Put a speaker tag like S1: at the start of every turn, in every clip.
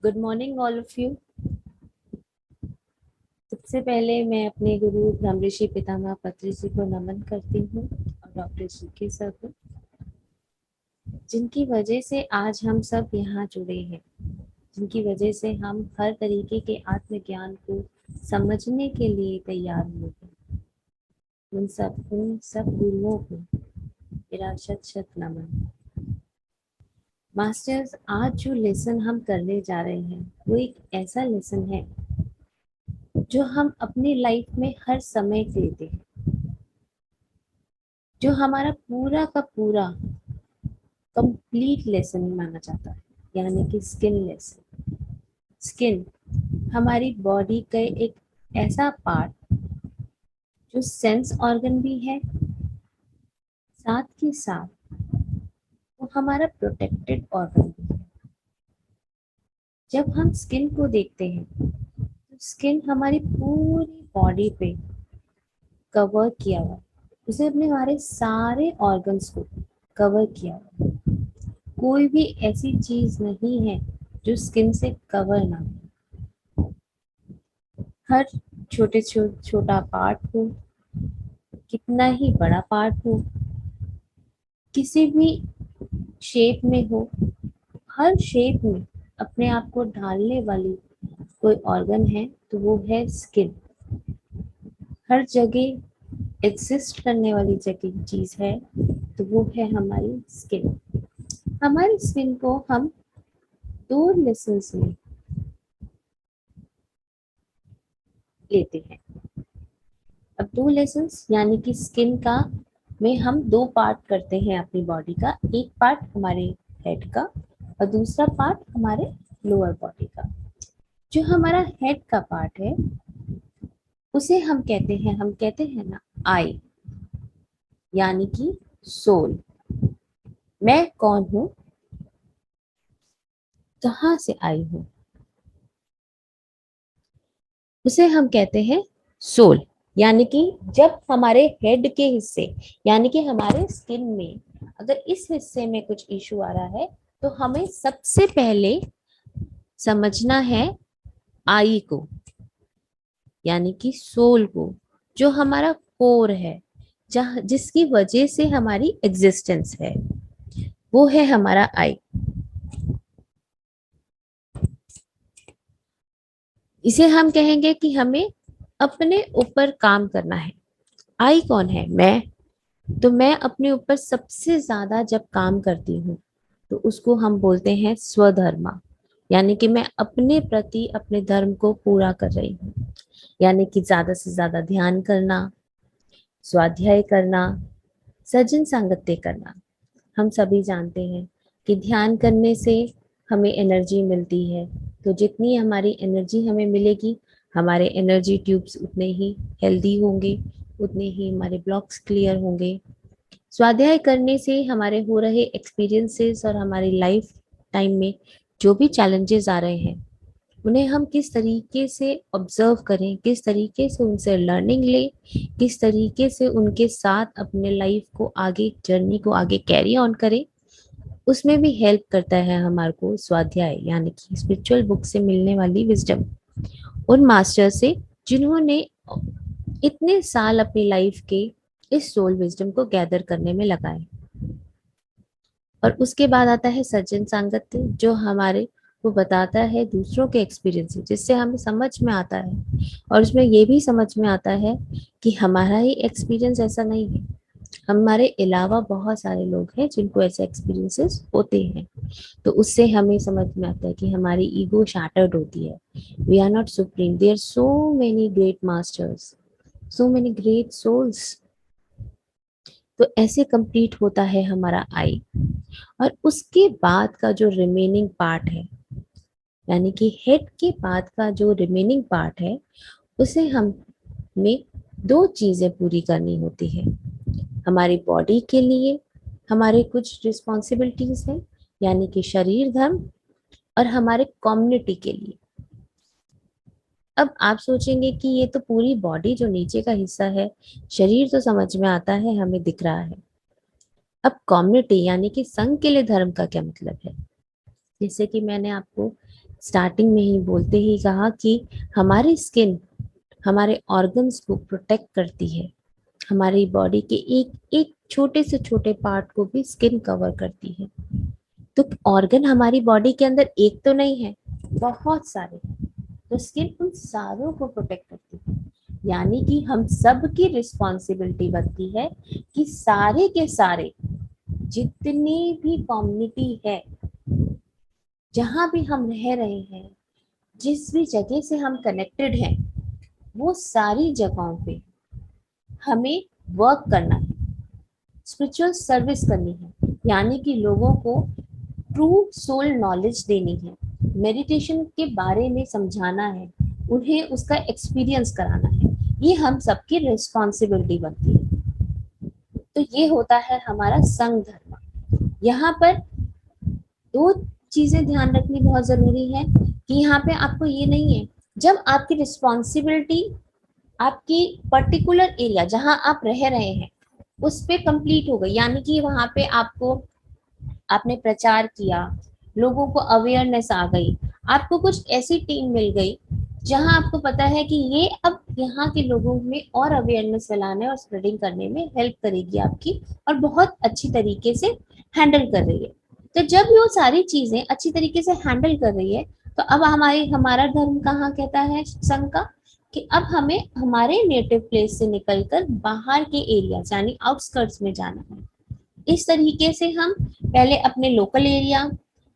S1: Good morning all of you. सबसे पहले मैं अपने गुरु ब्रह्म ऋषि पितामह पत्री जी को नमन करती हूँ और डॉक्टर जी के सर को, जिनकी वजह से आज हम सब यहाँ जुड़े हैं, जिनकी वजह से हम हर तरीके के आत्मज्ञान को समझने के लिए तैयार हुए हैं। उन सब गुरुओं को मेरा शत शत नमन। मास्टर्स, आज जो लेसन हम करने जा रहे हैं वो एक ऐसा लेसन है जो हम अपनी लाइफ में हर समय लेते हैं, जो हमारा पूरा का पूरा कंप्लीट लेसन माना जाता है, यानी कि स्किन लेसन। स्किन हमारी बॉडी का एक ऐसा पार्ट जो सेंस ऑर्गन भी है, साथ के साथ वो हमारा प्रोटेक्टेड ऑर्गन भी है। जब हम स्किन को देखते हैं तो स्किन हमारी पूरी बॉडी पे कवर किया हुआ है, उसने अपने हमारे सारे ऑर्गन्स को कवर किया हुआ है। कोई भी ऐसी चीज नहीं है जो स्किन से कवर ना हो। हर छोटा पार्ट हो, कितना ही बड़ा पार्ट हो, किसी भी शेप में हो, हर शेप में अपने आप को ढालने वाली कोई ऑर्गन है तो वो है स्किन। हर जगह एग्जिस्ट करने वाली जगह चीज है तो वो है हमारी स्किन। हमारी स्किन को हम दो लेसन्स में लेते हैं। अब दो लेसन्स यानी कि स्किन का में हम दो पार्ट करते हैं अपनी बॉडी का। एक पार्ट हमारे हेड का और दूसरा पार्ट हमारे लोअर बॉडी का। जो हमारा हेड का पार्ट है उसे हम कहते हैं ना आई, यानी कि सोल। मैं कौन हूँ, कहाँ से आई हूँ, उसे हम कहते हैं सोल। यानी कि जब हमारे हेड के हिस्से यानी कि हमारे स्किन में अगर इस हिस्से में कुछ इशू आ रहा है तो हमें सबसे पहले समझना है आई को, यानी कि सोल को, जो हमारा कोर है, जहाँ जिसकी वजह से हमारी एग्जिस्टेंस है, वो है हमारा आई। इसे हम कहेंगे कि हमें अपने ऊपर काम करना है। आई कौन है? मैं। तो मैं अपने ऊपर सबसे ज्यादा जब काम करती हूँ तो उसको हम बोलते हैं स्वधर्मा, यानी कि मैं अपने प्रति अपने धर्म को पूरा कर रही हूँ। यानी कि ज्यादा से ज्यादा ध्यान करना, स्वाध्याय करना, सज्जन सांगत्य करना। हम सभी जानते हैं कि ध्यान करने से हमें एनर्जी मिलती है, तो जितनी हमारी एनर्जी हमें मिलेगी, हमारे एनर्जी ट्यूब्स उतने ही हेल्दी होंगे, उतने ही हमारे ब्लॉक्स क्लियर होंगे। स्वाध्याय करने से हमारे हो रहे एक्सपीरियंसेस और हमारी लाइफ टाइम में जो भी चैलेंजेस आ रहे हैं उन्हें हम किस तरीके से ऑब्जर्व करें, किस तरीके से उनसे लर्निंग लें, किस तरीके से उनके साथ अपने लाइफ को आगे, जर्नी को आगे कैरी ऑन करें, उसमें भी हेल्प करता है हमारे को स्वाध्याय, यानी कि स्पिरिचुअल बुक से मिलने वाली विजडम। उन मास्टर से जिन्होंने इतने साल अपनी लाइफ के इस सोल विजडम को गैदर करने में लगाए। और उसके बाद आता है सज्जन सांगत्य, जो हमारे को बताता है दूसरों के एक्सपीरियंस, जिससे हमें समझ में आता है और उसमें ये भी समझ में आता है कि हमारा ही एक्सपीरियंस ऐसा नहीं है, हमारे अलावा बहुत सारे लोग हैं जिनको ऐसे एक्सपीरियंसेस होते हैं। तो उससे हमें समझ में आता है कि हमारी ईगो शैटर्ड होती है। We are not supreme, there so many great masters, so many great souls. तो ऐसे कंप्लीट होता है हमारा आई। और उसके बाद का जो रिमेनिंग पार्ट है, यानी कि हेड के बाद का जो रिमेनिंग पार्ट है, उसे हमें दो चीजें पूरी करनी होती है। हमारी बॉडी के लिए हमारे कुछ रिस्पॉन्सिबिलिटीज हैं, यानी कि शरीर धर्म, और हमारे कम्युनिटी के लिए। अब आप सोचेंगे कि ये तो पूरी बॉडी जो नीचे का हिस्सा है, शरीर तो समझ में आता है, हमें दिख रहा है। अब कम्युनिटी यानी कि संघ के लिए धर्म का क्या मतलब है? जैसे कि मैंने आपको स्टार्टिंग में ही बोलते ही कहा कि हमारी स्किन हमारे ऑर्गन्स को प्रोटेक्ट करती है। हमारी बॉडी के एक एक छोटे से छोटे पार्ट को भी स्किन कवर करती है। तो ऑर्गन हमारी बॉडी के अंदर एक तो नहीं है, बहुत सारे हैं। तो स्किन उन सारों को प्रोटेक्ट करती है। यानी कि हम सब की रिस्पॉन्सिबिलिटी बनती है कि सारे के सारे जितनी भी कम्युनिटी है, जहां भी हम रह रहे हैं, जिस भी जगह से हम कनेक्टेड हैं, वो सारी जगहों पे हमें वर्क करना है, स्पिरिचुअल सर्विस करनी है। यानी कि लोगों को ट्रू सोल नॉलेज देनी है, मेडिटेशन के बारे में समझाना है, उन्हें उसका एक्सपीरियंस कराना है। ये हम सबकी रिस्पॉन्सिबिलिटी बनती है। तो ये होता है हमारा संघ धर्म। यहाँ पर दो चीजें ध्यान रखनी बहुत जरूरी है कि यहाँ पे आपको ये नहीं है, जब आपकी रिस्पॉन्सिबिलिटी आपकी पर्टिकुलर एरिया जहां आप रह रहे हैं उस पे कंप्लीट हो गई, यानी कि वहां पे आपने प्रचार किया, लोगों को अवेयरनेस आ गई, आपको कुछ ऐसी टीम मिल गई जहां आपको पता है कि ये अब यहाँ के लोगों में और अवेयरनेस फैलाने और स्प्रेडिंग करने में हेल्प करेगी आपकी, और बहुत अच्छी तरीके से हैंडल कर रही है। तो जब वो सारी चीजें अच्छी तरीके से हैंडल कर रही है, तो अब हमारा धर्म कहाँ कहता है संघ का, कि अब हमें हमारे नेटिव प्लेस से निकलकर बाहर के एरिया यानी आउटस्कर्ट्स में जाना है। इस तरीके से हम पहले अपने लोकल एरिया,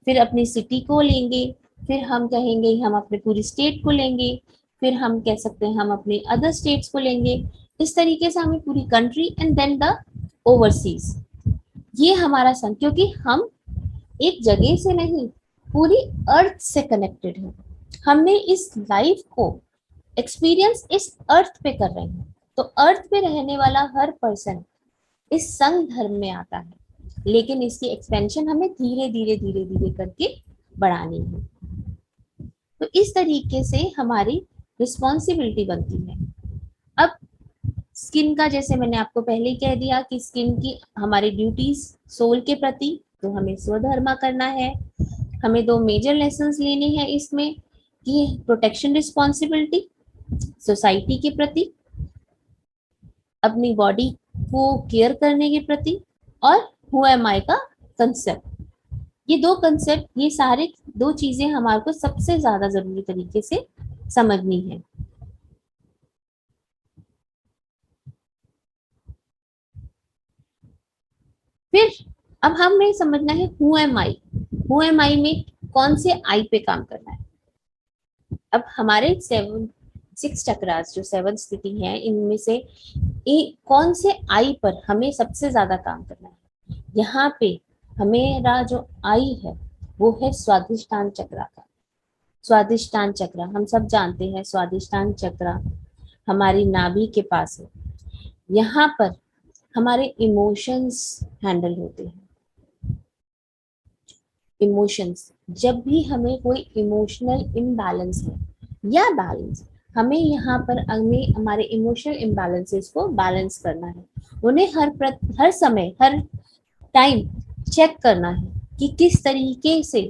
S1: फिर अपनी सिटी को लेंगे, फिर हम कहेंगे हम अपने पूरी स्टेट को लेंगे, फिर हम कह सकते हैं हम अपने अदर स्टेट्स को लेंगे। इस तरीके से हमें पूरी country and then the overseas. ये हमारा सन, क्योंकि हम एक जगह से नहीं, पूरी अर्थ से कनेक्टेड है। हमने इस लाइफ को एक्सपीरियंस इस अर्थ पे कर रहे हैं। तो अर्थ पे रहने वाला हर पर्सन इस संघ धर्म में आता है, लेकिन इसकी एक्सपेंशन हमें धीरे धीरे धीरे धीरे करके बढ़ानी है। तो इस तरीके से हमारी रिस्पॉन्सिबिलिटी बनती है। अब स्किन का, जैसे मैंने आपको पहले ही कह दिया कि स्किन की हमारी ड्यूटीज सोल के प्रति, तो हमें स्वधर्मा करना है। हमें दो मेजर लेसन्स लेने हैं इसमें, कि प्रोटेक्शन रिस्पॉन्सिबिलिटी सोसाइटी के प्रति, अपनी बॉडी को केयर करने के प्रति, और हु एम आई का कंसेप्ट। ये दो कंसेप्ट, ये सारे दो चीजें हमारे को सबसे ज्यादा जरूरी तरीके से समझनी है। फिर अब हमें समझना है who am I. Who am I में कौन से आई पे काम करना है। अब हमारे सिक्स चक्रास जो सेवन स्थिति है, इनमें से कौन से आई पर हमें सबसे ज्यादा काम करना है। यहाँ पे हमेरा जो आई है वो है स्वादिष्टान चक्रा का। स्वादिष्टान चक्र हम सब जानते हैं, स्वादिष्टान चक्र हमारी नाभि के पास है। यहाँ पर हमारे इमोशंस हैंडल होते हैं। इमोशंस, जब भी हमें कोई इमोशनल इम्बैलेंस है या बैलेंस, हमें यहाँ पर हमें हमारे इमोशनल इम्बैलेंसेस को बैलेंस करना है। उन्हें हर समय हर टाइम चेक करना है कि किस तरीके से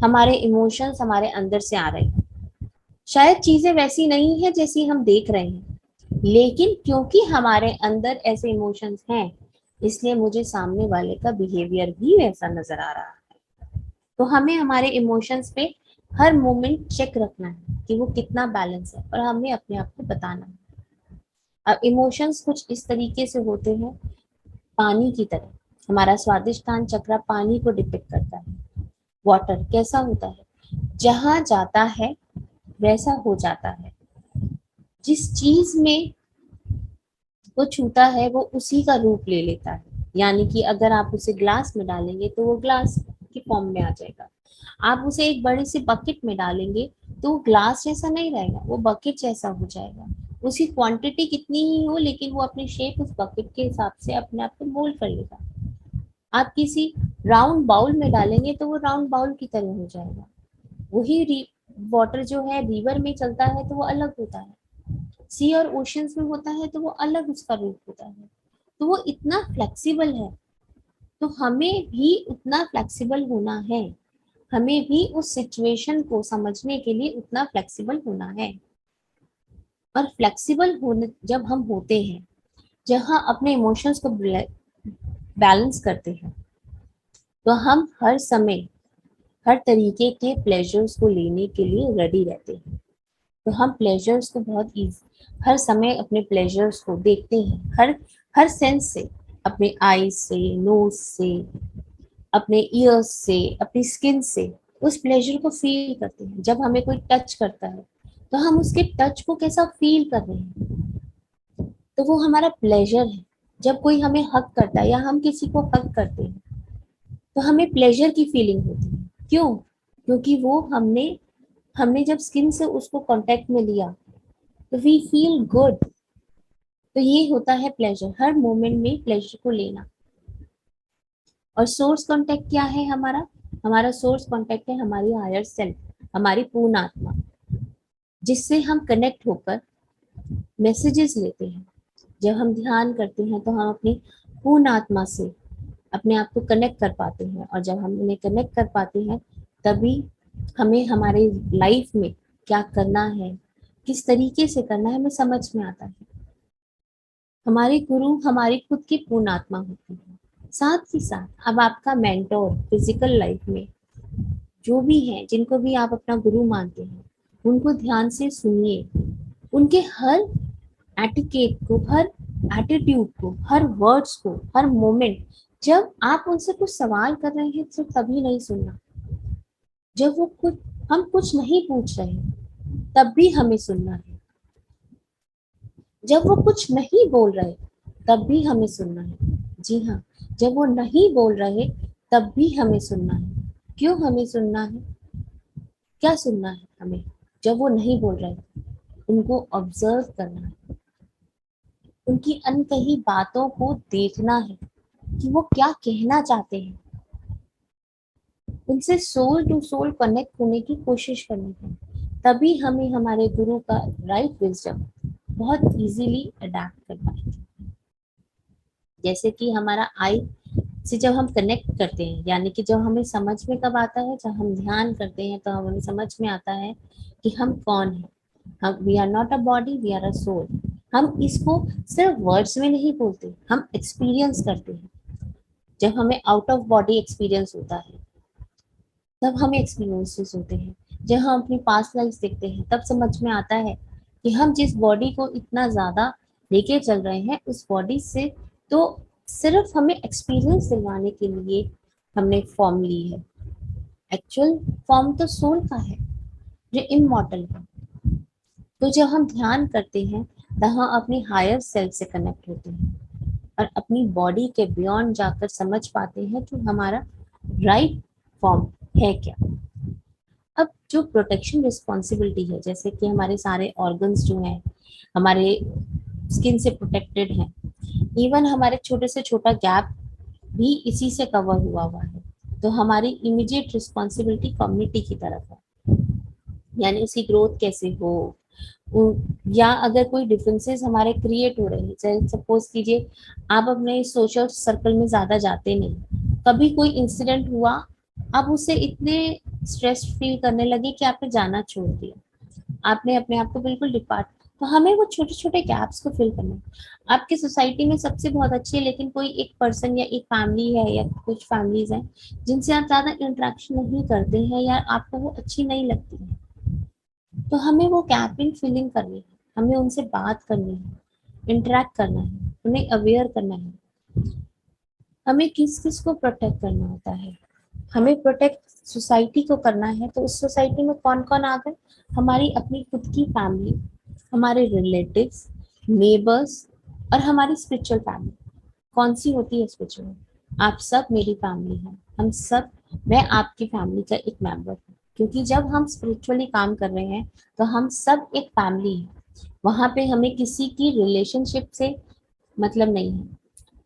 S1: हमारे इमोशंस हमारे अंदर से आ रहे हैं। शायद चीजें वैसी नहीं है जैसी हम देख रहे हैं, लेकिन क्योंकि हमारे अंदर ऐसे इमोशंस हैं, इसलिए मुझे सामने वाले का बिहेवियर भी वैसा नजर आ रहा है। तो हमें हमारे इमोशंस पे हर मोमेंट चेक रखना है कि वो कितना बैलेंस है, और हमें अपने आप को बताना है। अब इमोशंस कुछ इस तरीके से होते हैं, पानी की तरह। हमारा स्वादिष्टान चक्र पानी को डिपिक्ट करता है। वाटर कैसा होता है, जहां जाता है वैसा हो जाता है। जिस चीज में वो छूता है वो उसी का रूप ले लेता है। यानी कि अगर आप उसे ग्लास में डालेंगे तो वो ग्लास की फॉर्म में आ जाएगा। आप उसे एक बड़ी सी बकेट में डालेंगे तो वो ग्लास जैसा नहीं रहेगा, वो बकेट जैसा हो जाएगा। उसकी क्वांटिटी कितनी ही हो, लेकिन वो अपनी शेप उस बकेट के हिसाब से अपने आप को मोल्ड कर लेगा। आप किसी राउंड बाउल में डालेंगे तो वो राउंड बाउल की तरह हो जाएगा। वही वाटर जो है रिवर में चलता है तो वो अलग होता है, सी और ओशंस में होता है तो वो अलग उसका रूप होता है। तो वो इतना फ्लेक्सिबल है, तो हमें भी उतना फ्लेक्सिबल होना है। हमें भी उस सिचुएशन को समझने के लिए उतना फ्लेक्सिबल होना है। और फ्लेक्सिबल होने जब हम होते हैं, जहाँ अपने इमोशंस को बैलेंस करते हैं, तो हम हर समय हर तरीके के प्लेजर्स को लेने के लिए रेडी रहते हैं। तो हम प्लेजर्स को बहुत इजी हर समय अपने प्लेजर्स को देखते हैं, हर हर सेंस से, अपने आईज से, नोज से, अपने ईयर्स से, अपनी स्किन से उस प्लेजर को फील करते हैं। जब हमें कोई टच करता है तो हम उसके टच को कैसा फील कर रहे हैं, तो वो हमारा प्लेजर है। जब कोई हमें हक करता है या हम किसी को हक करते हैं तो हमें प्लेजर की फीलिंग होती है। क्यों? क्योंकि वो हमने हमने जब स्किन से उसको कांटेक्ट में लिया तो वी फील गुड। तो ये होता है प्लेजर, हर मोमेंट में प्लेजर को लेना। और सोर्स कांटेक्ट क्या है हमारा? हमारा सोर्स कांटेक्ट है हमारी हायर सेल्फ, हमारी पूर्ण आत्मा, जिससे हम कनेक्ट होकर मैसेजेस लेते हैं। जब हम ध्यान करते हैं तो हम अपनी पूर्ण आत्मा से अपने आप को कनेक्ट कर पाते हैं, और जब हम उन्हें कनेक्ट कर पाते हैं तभी हमें हमारे लाइफ में क्या करना है, किस तरीके से करना है, हमें समझ में आता है। हमारे गुरु हमारी खुद की पूर्ण आत्मा होती है। साथ ही साथ अब आपका मेंटोर फिजिकल लाइफ में जो भी है, जिनको भी आप अपना गुरु मानते हैं, उनको ध्यान से सुनिए। उनके हर एटिकेट को, हर एटीट्यूड को, हर वर्ड्स को, हर मोमेंट। जब आप उनसे कुछ सवाल कर रहे हैं तो तभी नहीं सुनना। जब वो कुछ हम कुछ नहीं पूछ रहे तब भी हमें सुनना है। जब वो कुछ नहीं बोल रहे तब भी हमें सुनना है। जी हाँ, जब वो नहीं बोल रहे तब भी हमें सुनना है। क्यों हमें सुनना है? क्या सुनना है हमें? जब वो नहीं बोल रहे, उनको ऑब्जर्व करना है, उनकी अनकही बातों को देखना है कि वो क्या कहना चाहते हैं। उनसे सोल टू सोल कनेक्ट होने की कोशिश करनी है। तभी हमें हमारे गुरु का राइट विजडम बहुत इजीली अडेप्ट कर पाएंगे। जैसे कि हमारा आई से जब हम कनेक्ट करते हैं, यानी कि जब हमें समझ में कब आता है, जब हम ध्यान करते हैं तो हमें समझ में आता है कि हम कौन है। हम we are not a body, we are a soul. हम इसको सिर्फ वर्ड्स में नहीं बोलते, हम एक्सपीरियंस करते हैं। जब हमें आउट ऑफ बॉडी एक्सपीरियंस होता है तब हमें एक्सपीरियंसेस होते हैं। जब हम अपनी पास्ट लाइफ देखते हैं तब समझ में आता है कि हम जिस बॉडी को इतना ज्यादा लेके चल रहे हैं उस बॉडी से तो सिर्फ हमें एक्सपीरियंस दिलवाने के लिए हमने फॉर्म ली है। एक्चुअल फॉर्म तो सोल का है जो इमॉर्टल है। तो जब हम ध्यान करते हैं तब हम अपनी हायर सेल्फ से कनेक्ट होते हैं और अपनी बॉडी के बियॉन्ड जाकर समझ पाते हैं कि हमारा राइट फॉर्म है क्या। अब जो प्रोटेक्शन रिस्पॉन्सिबिलिटी है, जैसे कि हमारे सारे ऑर्गन्स जो हैं हमारे स्किन से प्रोटेक्टेड हैं, इवन हमारे छोटे से छोटा गैप भी इसी से कवर हुआ हुआ है। तो हमारी इमीडिएट रिस्पॉन्सिबिलिटी कम्युनिटी की तरफ है, यानी उसकी ग्रोथ कैसे हो। या अगर कोई डिफरेंसेस हमारे क्रिएट हो रहे हैं, जैसे सपोज कीजिए आप अपने सोशल सर्कल में ज्यादा जाते नहीं, कभी कोई इंसिडेंट हुआ, आप उससे इतने स्ट्रेस फील करने लगे कि आपने जाना छोड़ दिया, आपने अपने आप को बिल्कुल डिपार्ट। तो हमें वो छोटे छोटे गैप्स को फिल करना है। आपकी सोसाइटी में सबसे बहुत अच्छी है, लेकिन कोई एक पर्सन या एक फैमिली है या कुछ फैमिलीज हैं जिनसे आप ज्यादा इंटरेक्शन नहीं करते हैं या आपको वो अच्छी नहीं लगती है, तो हमें वो गैपिंग फिलिंग करनी है। हमें उनसे बात करनी है, इंटरेक्ट करना है, उन्हें अवेयर करना है। हमें किस किस को प्रोटेक्ट करना होता है? हमें प्रोटेक्ट सोसाइटी को करना है, तो उस सोसाइटी में कौन कौन आ गए? हमारी अपनी खुद की फैमिली, हमारे रिलेटिव्स, नेबर्स और हमारी स्पिरिचुअल फैमिली। कौन सी होती है स्पिरिचुअल? आप सब मेरी फैमिली हैं, हम सब, मैं आपकी फैमिली का एक मेंबर हूँ। क्योंकि जब हम स्पिरिचुअली काम कर रहे हैं तो हम सब एक फैमिली है। वहां पे हमें किसी की रिलेशनशिप से मतलब नहीं है,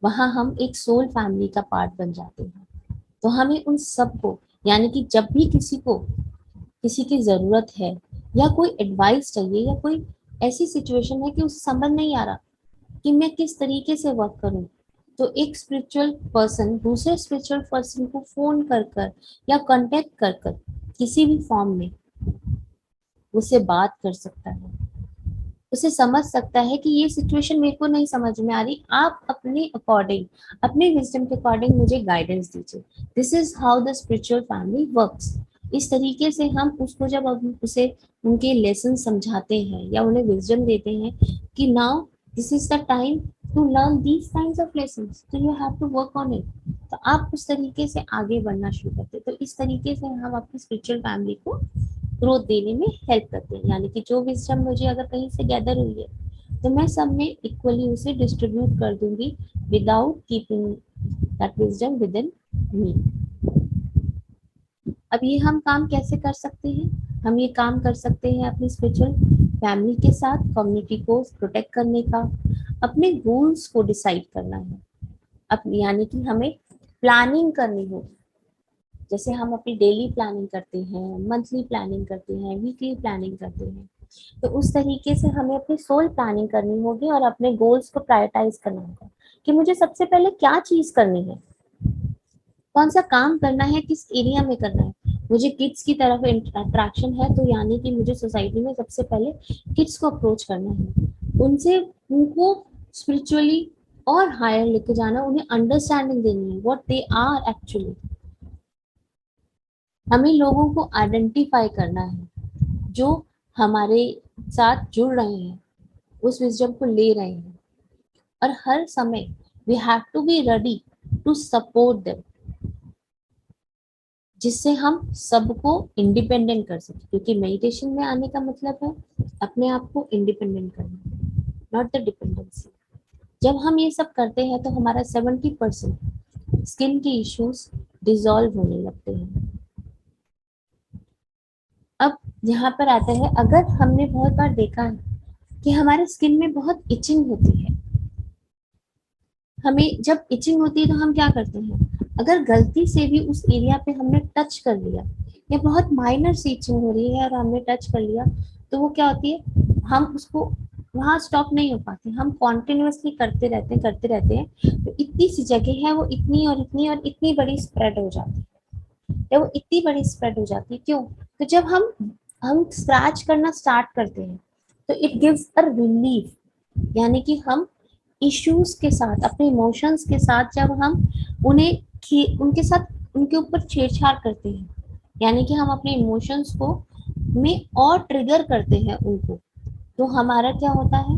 S1: वहां हम एक सोल फैमिली का पार्ट बन जाते हैं। तो हमें उन सबको, यानी कि जब भी किसी को किसी की जरूरत है या कोई एडवाइस चाहिए या कोई ऐसी सिचुएशन है कि उसे समझ नहीं आ रहा कि मैं किस तरीके से वर्क करूं, तो एक स्पिरिचुअल पर्सन दूसरे स्पिरिचुअल पर्सन को फोन कर कर या कांटेक्ट कर कर किसी भी फॉर्म में उससे बात कर सकता है, उसे समझ सकता है कि ये सिचुएशन मेरे को नहीं समझ में आ रही, आप अपने अकॉर्डिंग, अपने विजडम के अकॉर्डिंग मुझे गाइडेंस दीजिए। This is how the spiritual family works. इस तरीके से हम उसको जब उसे उनके लेसन समझाते हैं या उन्हें विजडम देते हैं कि now this is the time to learn these kinds of lessons, तो you have to work on it, तो आप उस तरीके से आगे बढ़ना शुरू करते। तो इस तरीके से हम अपनी स्पिरिचुअल फैमिली को ग्रोथ देने में हेल्प करते हैं। यानी कि जो विजडम मुझे अगर कहीं से गैदर हुई है तो मैं सब में इक्वली उसे डिस्ट्रीब्यूट कर दूंगी without keeping that wisdom within me. अब ये हम काम कैसे कर सकते हैं? हम ये काम कर सकते हैं अपनी स्पिरिचुअल फैमिली के साथ, कम्युनिटी को प्रोटेक्ट करने का, अपने गोल्स को डिसाइड करना है, अपनी यानी कि हमें प्लानिंग करनी होगी। जैसे हम अपनी डेली प्लानिंग करते हैं, मंथली प्लानिंग करते हैं, वीकली प्लानिंग करते हैं, तो उस तरीके से हमें अपनी सोल प्लानिंग करनी होगी और अपने गोल्स को प्रायोरिटाइज करना होगा कि मुझे सबसे पहले क्या चीज करनी है, कौन सा काम करना है, किस एरिया में करना है। मुझे किड्स की तरफ अट्रैक्शन है तो यानी कि मुझे सोसाइटी में सबसे पहले किड्स को अप्रोच करना है, उनसे उनको स्पिरिचुअली और हायर लेके जाना, उन्हें अंडरस्टैंडिंग देनी है व्हाट दे आर एक्चुअली। हमें लोगों को आइडेंटिफाई करना है जो हमारे साथ जुड़ रहे हैं, उस विजडम को ले रहे हैं, और हर समय we have to be ready to support them, जिससे हम सबको इंडिपेंडेंट कर सके। क्योंकि मेडिटेशन में आने का मतलब है अपने आप को इंडिपेंडेंट करना, नॉट द डिपेंडेंसी। जब हम ये सब करते हैं तो हमारा 70% स्किन के इश्यूज डिसॉल्व होने लगते हैं। अब यहाँ पर आता है, अगर हमने बहुत बार देखा है कि हमारे स्किन में बहुत इचिंग होती है, हमें जब इचिंग होती है तो हम क्या करते हैं, अगर गलती से भी उस एरिया पे हमने टच कर लिया या बहुत माइनर सी इचिंग हो रही है और हमने टच कर लिया, तो वो क्या होती है, हम उसको वहां स्टॉप नहीं हो पाते, हम कॉन्टिन्यूसली करते रहते हैं, तो इतनी सी जगह है वो इतनी और इतनी बड़ी स्प्रेड हो जाती है, या वो इतनी बड़ी स्प्रेड हो जाती है। क्यों? तो जब हम स्क्रैच करना स्टार्ट करते हैं तो इट गिव्स अ रिलीफ, यानी कि हम इश्यूज के साथ, अपने इमोशंस के साथ जब हम उनके साथ उनके ऊपर छेड़छाड़ करते हैं, यानी कि हम अपने इमोशंस को में और ट्रिगर करते हैं उनको, तो हमारा क्या होता है,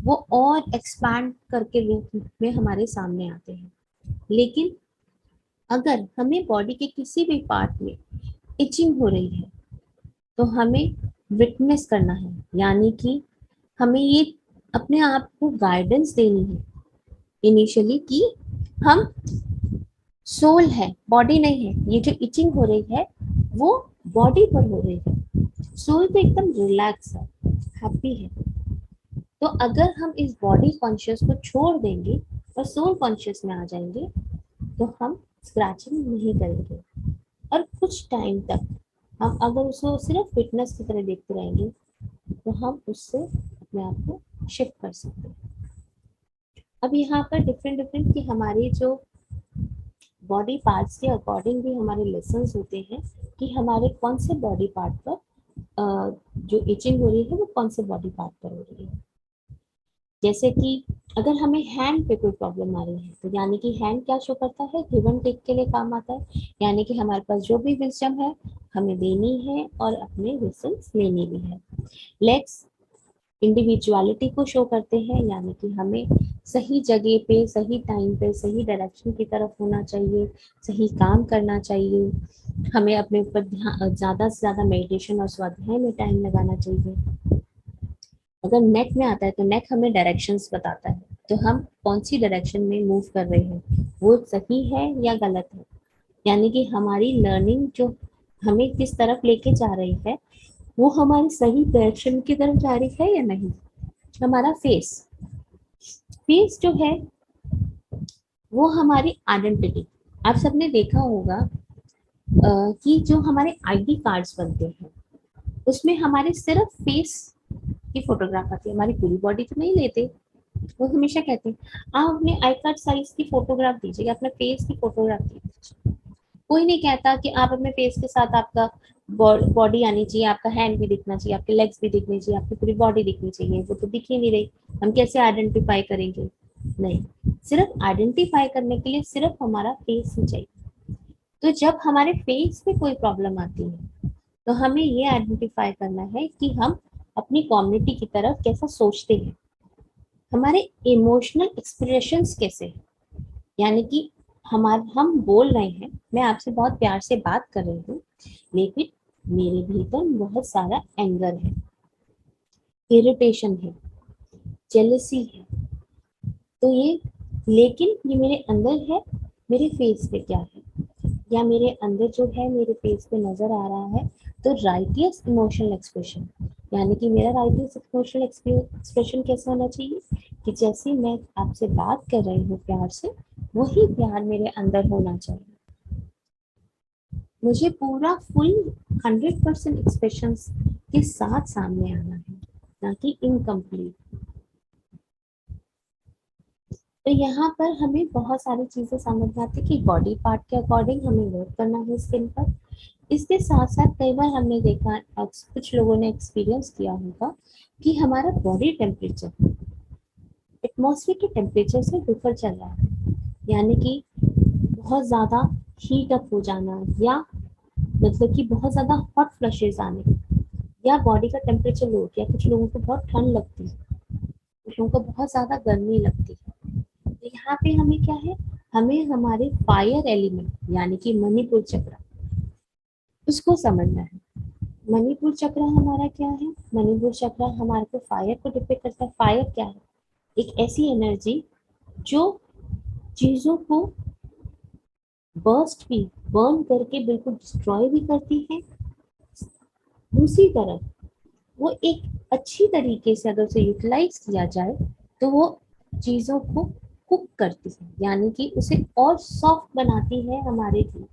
S1: वो और एक्सपैंड करके रूप में हमारे सामने आते हैं। लेकिन अगर हमें बॉडी के किसी भी पार्ट में इचिंग हो रही है तो हमें विटनेस करना है, यानी कि हमें ये अपने आप को गाइडेंस देनी है इनिशियली कि हम सोल है, बॉडी नहीं है। ये जो इचिंग हो रही है वो बॉडी पर हो रही है, सोल तो एकदम रिलैक्स है, हैप्पी है। तो अगर हम इस बॉडी कॉन्शियस को छोड़ देंगे और सोल कॉन्शियस में आ जाएंगे तो हम स्क्रैचिंग नहीं करेंगे, और कुछ टाइम तक हम अगर उसको सिर्फ फिटनेस की तरह देखते रहेंगे तो हम उससे अपने आप को शिफ्ट कर सकते हैं। अब यहाँ पर डिफरेंट डिफरेंट की हमारी जो बॉडी पार्ट्स के अकॉर्डिंग भी हमारे लेसन्स होते हैं कि हमारे कौन से बॉडी पार्ट पर जो इचिंग हो रही है वो कौन से बॉडी पार्ट पर हो रही है। जैसे कि अगर हमें हैंड पे कोई प्रॉब्लम आ रही है तो यानी कि हैंड क्या शो करता है, गिव एंड टेक के लिए काम आता है, यानी कि हमारे पास जो भी विजडम है हमें देनी है और अपने विजडम्स लेनी भी है। लेग्स इंडिविजुअलिटी को शो करते हैं, यानी कि हमें सही जगह पे, सही टाइम पे, सही डायरेक्शन की तरफ होना चाहिए, सही काम करना चाहिए, हमें अपने ऊपर ध्यान, ज़्यादा से ज़्यादा मेडिटेशन और स्वाध्याय में टाइम लगाना चाहिए। अगर नेक में आता है तो नेक हमें डायरेक्शंस बताता है, तो हम कौन सी डायरेक्शन में मूव कर रहे हैं, वो सही है या गलत है, यानी कि हमारी लर्निंग जो हमें किस तरफ लेके जा रही है वो हमारी सही डायरेक्शन की तरफ जा रही है या नहीं। हमारा फेस, फेस जो है वो हमारी आइडेंटिटी, आप सबने देखा होगा कि जो हमारे आईडी कार्ड्स बनते हैं उसमें हमारे सिर्फ फेस की फोटोग्राफ आती है, हमारी पूरी बॉडी तो नहीं लेते। वो हमेशा कहते हैं आप अपने आई कार्ड साइज की फोटोग्राफ दीजिए, अपने फेस की फोटोग्राफ दीजिए। कोई नहीं कहता कि आप अपने फेस के साथ आपका बॉडी आनी चाहिए, आपका हैंड भी दिखना चाहिए, आपके लेग्स भी दिखनी चाहिए, आपकी पूरी बॉडी दिखनी चाहिए। वो तो दिख ही नहीं रही, हम कैसे आइडेंटिफाई करेंगे? नहीं, सिर्फ आइडेंटिफाई करने के लिए सिर्फ हमारा फेस ही चाहिए। तो जब हमारे फेस पे कोई प्रॉब्लम आती है तो हमें ये आइडेंटिफाई करना है कि हम अपनी कम्युनिटी की तरफ कैसा सोचते हैं, हमारे इमोशनल एक्सप्रेशंस कैसे हैं। यानी कि हम बोल रहे हैं, मैं आपसे बहुत प्यार से बात कर रही हूँ, लेकिन मेरे भीतर बहुत सारा एंगर है, इरिटेशन है, जेलसी है। तो ये, लेकिन ये मेरे अंदर है, मेरे फेस पे क्या है, या मेरे अंदर जो है मेरे फेस पे नजर आ रहा है। तो राइटियस इमोशनल एक्सप्रेशन, यानी कि मेरा राइटियस इमोशनल एक्सप्रेशन कैसा होना चाहिए कि जैसे मैं आपसे बात कर रही हूँ प्यार से, वही प्यार मेरे अंदर होना चाहिए। मुझे पूरा फुल 100% एक्सप्रेशन के साथ सामने आना है, ना कि इनकम्प्लीट। तो यहाँ पर हमें बहुत सारी चीजें समझ में आती है कि बॉडी पार्ट के अकॉर्डिंग हमें वर्क करना है स्किन पर। इसके साथ साथ कई बार हमने देखा, कुछ लोगों ने एक्सपीरियंस किया होगा कि हमारा बॉडी टेम्परेचर एटमॉस्फेयर के टेम्परेचर से डिफर चल रहा है। यानी कि बहुत ज्यादा हीट अप हो जाना, या मतलब कि बहुत ज्यादा हॉट फ्लशेस आने, या बॉडी का टेम्परेचर लो गया, कुछ लोगों को बहुत ठंड लगती है, कुछ लोगों को बहुत ज्यादा गर्मी लगती है। तो यहाँ पे हमें क्या है, हमें हमारे फायर एलिमेंट यानी कि मणिपुर चक्र, उसको समझना है। मणिपुर चक्र हमारा क्या है? मणिपुर चक्र हमारे को फायर को डिपेक्ट करता है। फायर क्या है? एक ऐसी एनर्जी जो चीजों को बर्स्ट भी, बर्न करके बिल्कुल डिस्ट्रॉय भी करती है। दूसरी तरफ वो एक अच्छी तरीके से अगर उसे यूटिलाइज किया जाए तो वो चीजों को कुक करती है, यानी कि उसे और सॉफ्ट बनाती है हमारे लिए।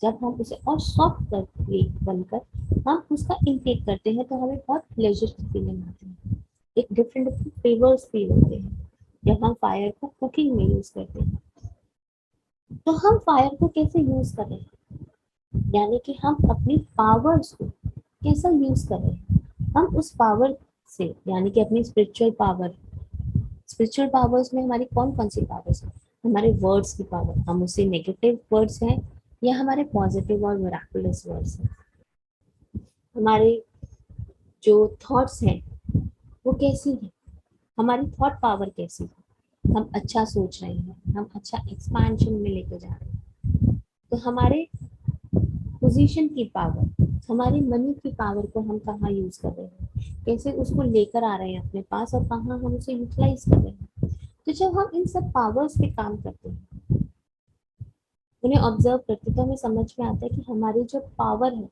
S1: जब हम उसे और सॉफ्ट करके बनकर हम उसका इनटेक करते हैं तो हमें बहुत प्लेजर की फीलिंग आती है, एक डिफरेंट डिफरेंट फ्लेवर्स फील होते हैं जब हम फायर को कुकिंग में यूज करते हैं। तो हम फायर को कैसे यूज कर रहे हैं, यानी कि हम अपनी पावर्स को कैसा यूज कर रहे हैं। हम उस पावर से, यानी कि अपनी स्पिरिचुअल पावर, स्पिरिचुअल पावर्स में हमारी कौन कौन सी पावर्स है? हमारे वर्ड्स की पावर, हम उससे नेगेटिव वर्ड्स हैं या हमारे पॉजिटिव और मिराकुलस वर्ड्स हैं। हमारे जो थॉट्स हैं वो कैसी है, हमारी थॉट पावर कैसी है, हम अच्छा सोच रहे हैं, हम अच्छा एक्सपांशन में लेके जा रहे हैं। तो हमारे पोजीशन की पावर, हमारी मनी की पावर को हम कहाँ यूज कर रहे हैं, कैसे उसको लेकर आ रहे हैं अपने पास, और कहाँ हम उसे यूटिलाइज कर रहे हैं। तो जब हम इन सब पावर्स पे काम करते हैं, उन्हें ऑब्जर्व करते हैं, तो हमें समझ में आता है कि हमारी जो पावर है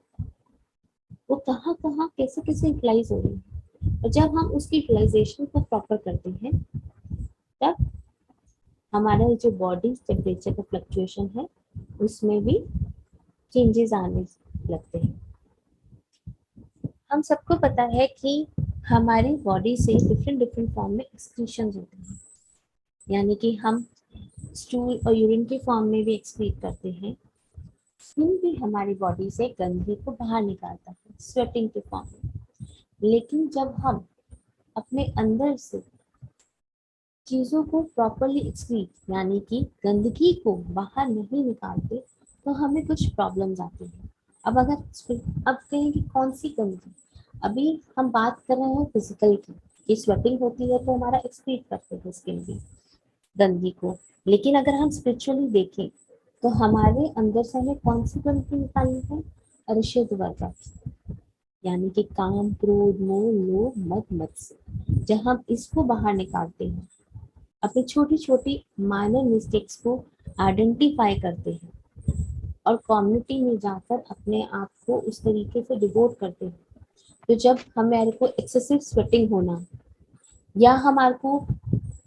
S1: वो कहाँ कहाँ कैसे कैसे यूटिलाइज हो रही है। और जब हम उसकी यूटिलाइजेशन को प्रॉपर करते हैं, तब हमारा जो बॉडी टेम्परेचर का फ्लक्चुएशन है उसमें भी चेंजेस आने लगते हैं। हम सबको पता है कि हमारी बॉडी से डिफरेंट डिफरेंट फॉर्म में एक्सक्रीशंस होते हैं, यानी कि हम स्टूल और यूरिन के फॉर्म में भी एक्सक्रीट करते हैं। स्किन भी हमारी बॉडी से गंदगी को बाहर निकालता है स्वेटिंग के फॉर्म में। लेकिन जब हम अपने अंदर से चीजों को प्रॉपरली एक्सक्रीट, यानी कि गंदगी को बाहर नहीं निकालते, तो हमें कुछ प्रॉब्लम्स आती हैं। अब कहें कि कौन सी गंदगी? अभी हम बात कर रहे हैं फिजिकल की, कि स्वेटिंग होती है तो हमारा एक्सक्रीट करते हैं स्किन भी गंदगी को। लेकिन अगर हम स्पिरिचुअली देखें तो हमारे अंदर से हमें कौन सी गंदगी निकालनी है? अरिषद वर्ग, यानी कि काम, क्रोध, मोह, लोभ, मद, मत्सर। जब हम इसको बाहर निकालते हैं, अपनी छोटी छोटी माइनर मिस्टेक्स को आइडेंटिफाई करते हैं और कम्युनिटी में जाकर अपने आप को उस तरीके से डिवोट करते हैं, तो जब हमारे को एक्सेसिव स्वेटिंग होना, या हमारे को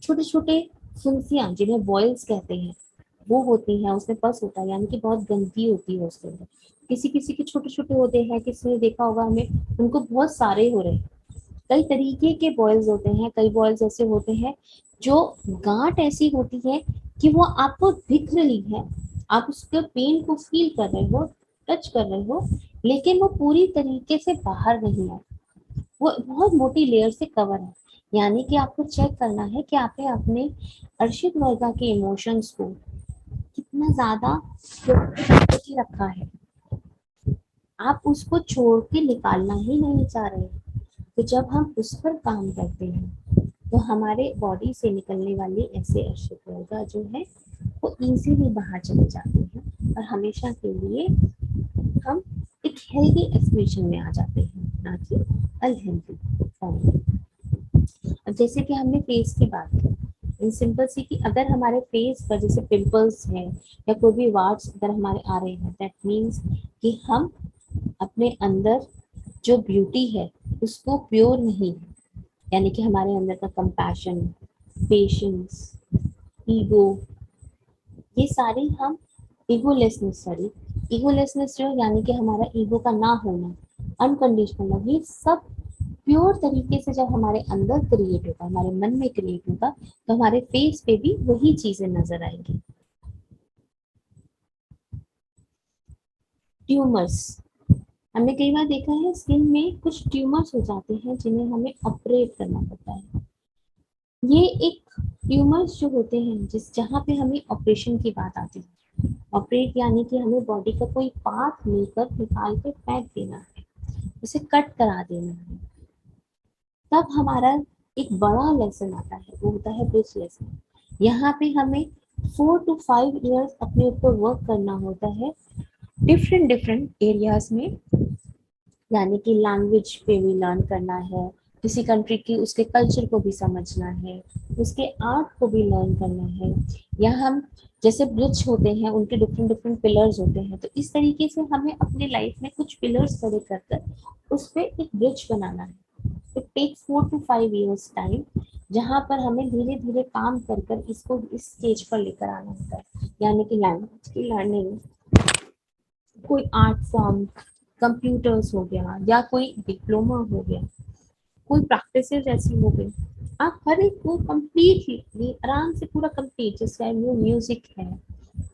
S1: छोटे छोटे फुंसियाँ जिन्हें बॉयल्स कहते हैं वो होती हैं, उसमें पस होता है, यानी कि बहुत गंदगी होती है उसके अंदर। किसी किसी के छोटे छोटे होते हैं, किसी ने देखा होगा हमें, उनको बहुत सारे हो रहे हैं। कई तरीके के बॉयल्स होते हैं, कई बॉयल्स ऐसे होते हैं जो गांठ ऐसी होती है कि वो आपको दिख रही है, आप उसके पेन को फील कर रहे हो, टच कर रहे हो, लेकिन वो पूरी तरीके से बाहर नहीं है, वो बहुत मोटी लेयर से कवर है। यानी कि आपको चेक करना है कि आपने अपने अर्शित वर्गा के इमोशंस को कितना ज्यादा प्रोटेक्ट करके रखा है, आप उसको छोड़ के निकालना ही नहीं चाह रहे। तो जब हम उस पर काम करते हैं तो हमारे बॉडी से निकलने वाली ऐसे अर्शित वर्गा जो है वो इजीली बाहर चले जाते हैं और हमेशा के लिए हम एक हेल्दी एक्सप्रेशन में आ जाते हैं, ना कि अनहेल्दी फॉर्म में। अब जैसे कि हमने फेस की बात की, इन सिंपल सी कि अगर हमारे फेस पर जैसे पिंपल्स हैं या कोई भी वार्ड्स अगर हमारे आ रहे हैं, दैट मीन्स कि हम अपने अंदर जो ब्यूटी है उसको प्योर नहीं है। यानी कि हमारे अंदर का कंपैशन, पेशेंस, ईगो, ये सारी हम ईगोलेसनेस, सॉरी ईगोलेसनेस जो यानी कि हमारा ईगो का ना होना, अनकंडीशनल लव, ये सब प्योर तरीके से जब हमारे अंदर क्रिएट होगा, हमारे मन में क्रिएट होगा, तो हमारे फेस पे भी वही चीजें नजर आएंगी। ट्यूमर्स, हमने कई बार देखा है स्किन में कुछ ट्यूमर्स हो जाते हैं जिन्हें हमें ऑपरेट करना पड़ता है। ये एक ट्यूमर्स जो होते हैं जिस जहाँ पे हमें ऑपरेशन की बात आती है, ऑपरेट यानी कि हमें बॉडी का कोई पार्ट लेकर निकाल के फेंक देना है, उसे कट करा देना है। तब हमारा एक बड़ा लेसन आता है, वो होता है ब्रिज लेसन। यहाँ पे हमें 4 to 5 years अपने ऊपर वर्क करना होता है, डिफरेंट डिफरेंट एरियाज में। यानी कि लैंग्वेज पे भी लर्न करना है, किसी कंट्री की उसके कल्चर को भी समझना है, उसके आर्ट को भी लर्न करना है। या हम जैसे ब्रिज होते हैं उनके डिफरेंट डिफरेंट पिलर्स होते हैं, तो इस तरीके से हमें अपने लाइफ में कुछ पिलर्स खड़े कर कर उस पर एक ब्रिज बनाना है। It takes 4 to 5 years time, जहाँ पर हमें धीरे धीरे काम कर कर इसको इस स्टेज पर लेकर आना होता है। यानी कि लैंग्वेज की लर्निंग, कोई आर्ट फॉर्म, कंप्यूटर्स हो गया या कोई डिप्लोमा हो गया, कोई प्रैक्टिस ऐसी हो गई, आप हर एक को कंप्लीटली आराम से पूरा कंप्लीट, जैसे चाहे वो म्यूजिक है,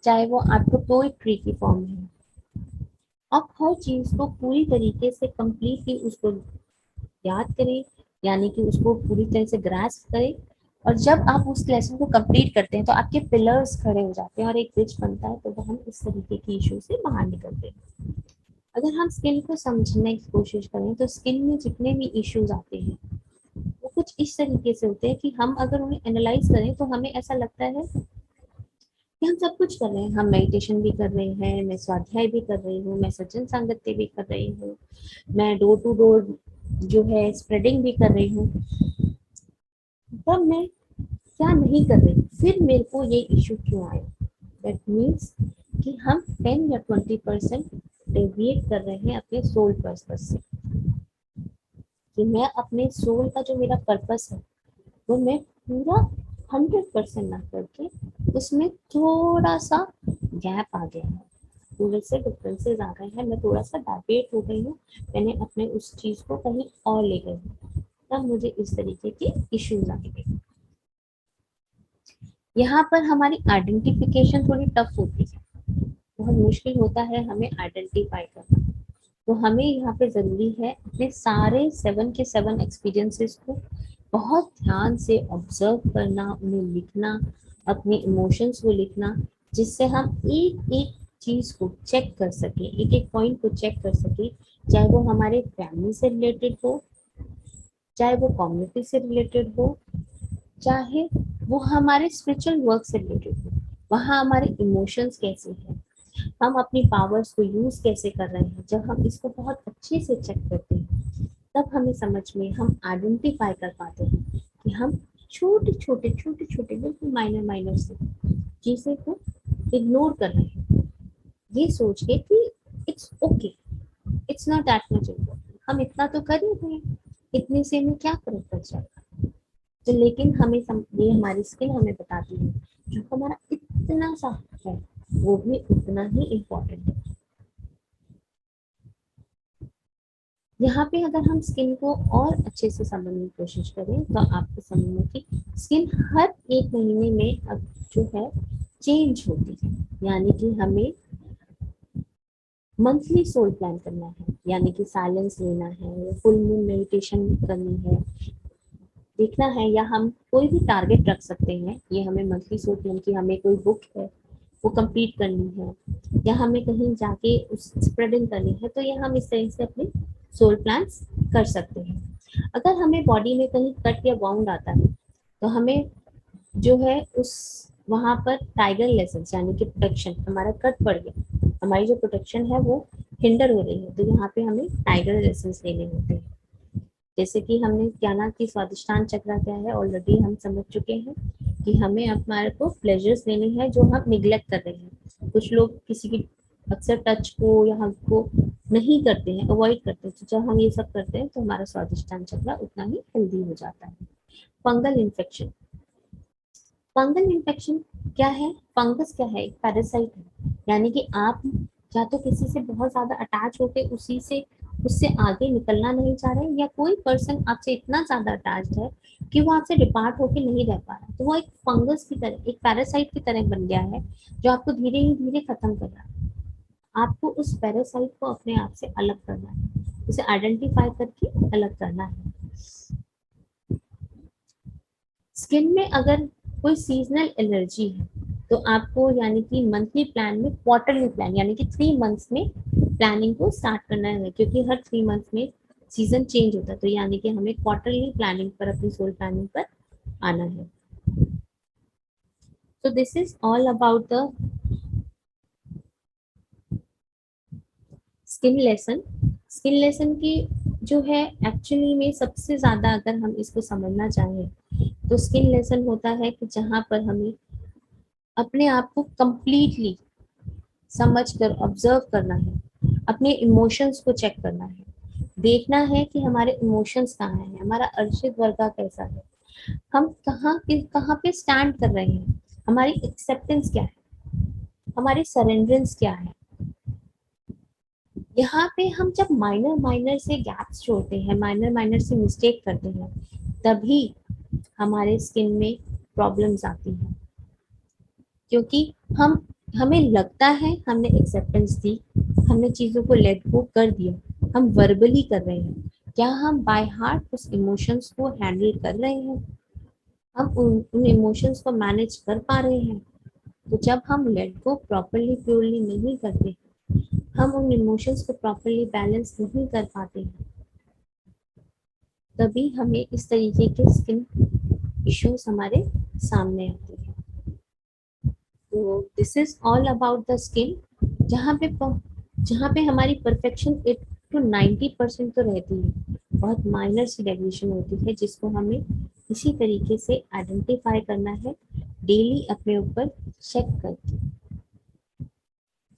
S1: चाहे वो आपको पोइट्री की फॉर्म है, आप हर चीज को पूरी तरीके से कंप्लीटली उसको याद करें, यानी कि उसको पूरी तरह से ग्रास्प करें। और जब आप उस लेसन को कंप्लीट करते हैं तो आपके पिलर्स खड़े हो जाते हैं और एक ब्रिज बनता है, तो वो हम इस तरीके की इशू से बाहर निकलते हैं। अगर हम स्किन को समझने की कोशिश करें तो स्किन में जितने भी इश्यूज आते हैं वो कुछ इस तरीके से होते हैं कि हम अगर उन्हें एनालाइज करें तो हमें ऐसा लगता है कि हम सब कुछ कर रहे हैं, हम मेडिटेशन भी कर रहे हैं, मैं स्वाध्याय भी कर रही हूँ, मैं सज्जन सांगत्य भी कर रही हूँ, मैं डोर टू डोर जो है स्प्रेडिंग भी कर रही हूँ, तब मैं क्या नहीं कर रही, फिर मेरे को ये इशू क्यों आया। दैट मीन्स कि हम 10 या 20% डेविएट कर रहे हैं अपने सोल पर्पस से, कि मैं अपने सोल का जो मेरा पर्पस है वो मैं पूरा 100% ना करके उसमें थोड़ा सा गैप आ गया है, थोड़े से डिफरेंसेस आ गए हैं, मैं थोड़ा सा डाइवेट हो गई हूँ, मैंने अपने उस चीज को कहीं और ले गई हूँ, तब मुझे इस तरीके के इश्यूज आ गए। यहाँ पर हमारी आइडेंटिफिकेशन थोड़ी टफ होती है, बहुत मुश्किल होता है हमें आइडेंटिफाई करना। तो हमें यहाँ पे जरूरी है अपने सारे 7 के 7 एक्सपीरियंसेस को बहुत ध्यान से ऑब्जर्व करना, उन्हें लिखना, अपने इमोशंस को लिखना, जिससे हम एक एक चीज को चेक कर सके, एक एक पॉइंट को चेक कर सके, चाहे वो हमारे फैमिली से रिलेटेड हो, चाहे वो कम्युनिटी से रिलेटेड हो, चाहे वो हमारे स्पिरिचुअल वर्क से रिलेटेड हो। वहाँ हमारे इमोशंस कैसे हैं, हम अपनी पावर्स को यूज कैसे कर रहे हैं, जब हम इसको बहुत अच्छे से चेक करते हैं तब हमें समझ में हम आइडेंटिफाई कर पाते हैं कि हम छोटे छोटे बिल्कुल माइनर माइनर से चीजें को इग्नोर कर रहे हैं, ये सोच के कि it's okay, it's not that much important, हम इतना तो कर ही रहे हैं, इतने से में क्या फर्क पड़ जाएगा। तो लेकिन ये हमारी स्किल हमें बताती है जो हमारा इतना सा है वो भी उतना ही इम्पोर्टेंट है। यहाँ पे अगर हम स्किन को और अच्छे से समझने की कोशिश करें तो आपको समझना कि स्किन हर एक महीने में अब जो है चेंज होती है, यानी कि हमें मंथली सोल प्लान करना है, यानी कि साइलेंस लेना है, फुल मून मेडिटेशन करनी है, देखना है, या हम कोई भी टारगेट रख सकते हैं। ये हमें मंथली सोच प्लान की हमें कोई बुक है वो कंप्लीट करनी है, या हमें कहीं जाके उस स्प्रेडिंग करनी है, तो ये हम इस तरह से अपने सोल प्लान्स कर सकते हैं। अगर हमें बॉडी में कहीं कट या बाउंड आता है तो हमें जो है उस वहां पर टाइगर लेसन्स यानी कि प्रोटेक्शन, हमारा कट पड़ गया, हमारी जो प्रोटेक्शन है वो हिंडर हो रही है, तो यहाँ पे हमें टाइगर लेसन्स लेने होते हैं। जैसे कि हमने ज्ञाना की स्वादिष्टान चक्र क्या है ऑलरेडी हम समझ चुके हैं कि हमें हमारे को प्लेजर्स लेने हैं जो हम निग्लेक्ट कर रहे हैं। कुछ लोग किसी की अक्सर टच को या हग को नहीं करते हैं, अवॉइड करते हैं, तो जब हम ये सब करते हैं तो हमारा स्वादिष्टान चक्र उतना ही हेल्दी हो जाता है। फंगल इन्फेक्शन, फंगल इन्फेक्शन क्या है? फंगस क्या है? एक पैरासाइट है, यानी कि आप या तो किसी से बहुत ज्यादा अटैच होके उसी से उससे आगे निकलना नहीं चाह रहे, या कोई पर्सन आपसे इतना ज्यादा अटैच्ड है कि वो आपसे डिपार्ट होके नहीं रह पा रहा, तो वो एक फंगस की तरह, एक पैरासाइट की तरह बन गया है जो आपको धीरे ही धीरे खत्म कर रहा है। आपको उस पैरासाइट को अपने आप से अलग करना है, उसे आइडेंटिफाई करके अलग करना है। स्किन में अगर कोई सीजनल एलर्जी है तो आपको यानी कि मंथली प्लान में क्वार्टरली प्लान यानी कि 3 मंथ्स में प्लानिंग को स्टार्ट करना है, क्योंकि हर 3 मंथ्स में सीजन चेंज होता है, तो यानी कि हमें क्वार्टरली प्लानिंग पर, अपनी सोल प्लानिंग पर आना है। तो this is all about the skin lesson. Skin lesson की जो है एक्चुअली में सबसे ज्यादा अगर हम इसको समझना चाहें तो स्किन लेसन होता है कि जहाँ पर हमें अपने आप को कंप्लीटली समझ कर ऑब्जर्व करना है, अपने इमोशंस को चेक करना है, देखना है कि हमारे इमोशंस कहाँ हैं, हमारा अर्शित वर्गा कैसा है, हम कहाँ पे स्टैंड कर रहे हैं, हमारी एक्सेप्टेंस क्या है, हमारी सरेंडरेंस क्या है। यहाँ पे हम जब माइनर माइनर से गैप्स छोड़ते हैं, माइनर माइनर से मिस्टेक करते हैं, तभी हमारे स्किन में प्रॉब्लम्स आती हैं, क्योंकि हम हमें लगता है हमने एक्सेप्टेंस दी, हमने चीजों को लेट गो कर दिया, हम वर्बली कर रहे हैं, क्या हम बाय हार्ट उस इमोशंस को हैंडल कर रहे हैं, हम उन इमोशंस को मैनेज कर पा रहे हैं? तो जब हम लेट गो प्रॉपरली प्योरली नहीं करते, हम उन इमोशंस को प्रॉपरली बैलेंस नहीं कर पाते हैं, तभी हमें इस तरीके के स्किन इश्यूज हमारे सामने आते हैं। तो this is all about the skin, जहाँ पे जहाँ पे हमारी परफेक्शन 80 to 90% तो रहती है, बहुत माइनर सी डेविएशन होती है जिसको हमें इसी तरीके से आइडेंटिफाई करना है, डेली अपने ऊपर चेक करके।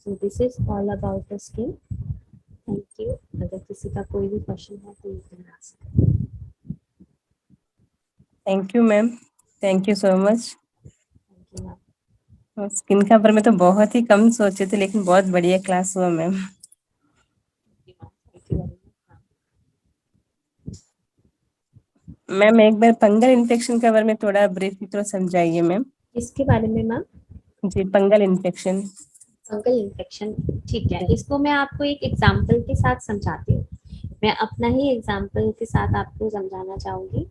S1: So this is all about the skin. Thank you. अगर किसी का कोई भी क्वेश्चन है तो you can ask.
S2: Thank you ma'am, thank you so much.
S1: Thank you ma'am.
S2: Skin के बारे में तो बहुत ही कम सोचे थे, लेकिन बहुत बढ़िया क्लास हुआ ma'am.
S1: Thank you very much.
S2: Ma'am एक बार फंगल इन्फेक्शन के बारे में थोड़ा ब्रीफ थोड़ा समझाइए मैम।
S1: इसके बारे में मैम,
S2: जी, फंगल इन्फेक्शन।
S1: फंगल इन्फेक्शन, ठीक है, इसको मैं आपको एक एग्जांपल के साथ समझाती हूँ। मैं अपना ही एग्जांपल के साथ आपको समझाना चाहूंगी।